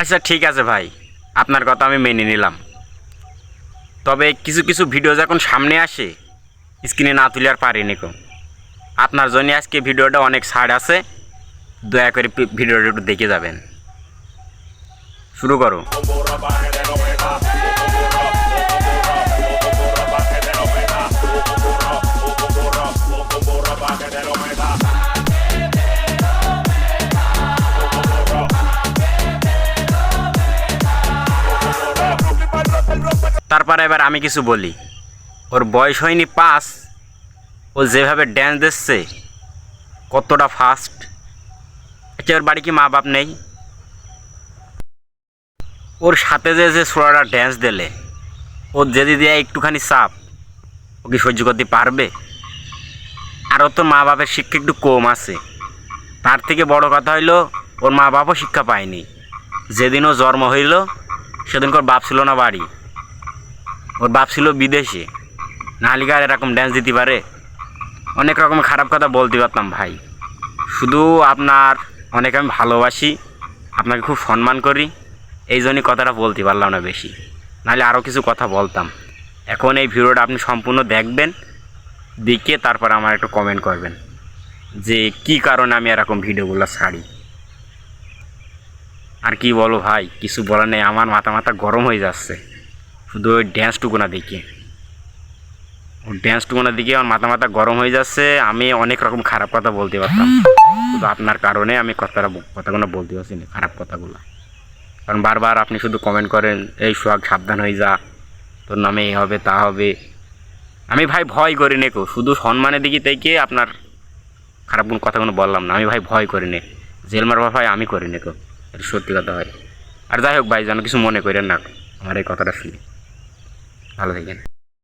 আচ্ছা ঠিক আছে ভাই, আপনার কথা আমি মেনে নিলাম। তবে কিছু কিছু ভিডিও যখন সামনে আসে স্ক্রিনে না তুলে আর পারিনি কো। আপনার জন্য আজকে ভিডিওটা অনেক ছাড় আছে, দয়া করে ভিডিওটা একটু দেখে যাবেন। শুরু করো। তারপরে এবার আমি কিছু বলি। ওর বয়স হয়নি 5, ও যেভাবে ড্যান্স দিচ্ছে কতটা ফাস্ট। আচ্ছা, ওর বাড়ি কি মা বাপ নেই? ওর সাথে যে যে ছোড়াটা ড্যান্স দিলে, ওর যদি দেয় একটুখানি চাপ, ও কি সহ্য করতে পারবে? আর ওর তো মা বাপের শিক্ষা একটু কম আছে। তার থেকে বড় কথা হইলো ওর মা বাপও শিক্ষা পায়নি। যেদিন ও জন্ম হইল সেদিন ওর বাপ ছিল না বাড়ি, ওর বাপ ছিল বিদেশে। নাহলে আর এরকম ড্যান্স দিতে পারে? অনেক রকম খারাপ কথা বলতে পারতাম ভাই। শুধু আপনার অনেক আমি ভালোবাসি, আপনাকে খুব সম্মান করি, এই জন্যই কথাটা বলতে পারলাম না বেশি, নাহলে আরও কিছু কথা বলতাম। এখন এই ভিডিওটা আপনি সম্পূর্ণ দেখবেন, দেখে তারপর আমার একটু কমেন্ট করবেন যে কি কারণে আমি এরকম ভিডিওগুলো ছাড়ি। আর কি বলো ভাই, কিছু বলার নেই, আমার মাথা গরম হয়ে যাচ্ছে শুধু ওই ড্যান্সটুকু না দেখে। ওর ড্যান্সটুকু না দেখে আমার মাথা গরম হয়ে যাচ্ছে। আমি অনেক রকম খারাপ কথা বলতে পারতাম, শুধু আপনার কারণে আমি কথাগুলো বলতে পারছি না, খারাপ কথাগুলো। কারণ বারবার আপনি শুধু কমেন্ট করেন, এই সোহাগ সাবধান হয়ে যা, তোর নামে এই হবে তা হবে। আমি ভাই ভয় করি নেকো, শুধু সম্মানের দিকে থেকে আপনার খারাপ কোন কথাগুলো বললাম না। আমি ভাই ভয় করি নে, জেল মারবা ভাই আমি করি নেকো, এটা সত্যি কথা হয়। আর যাই হোক ভাই, যেন কিছু মনে করেন না আমার এই কথাটা শুনে। ভালো থাকেন।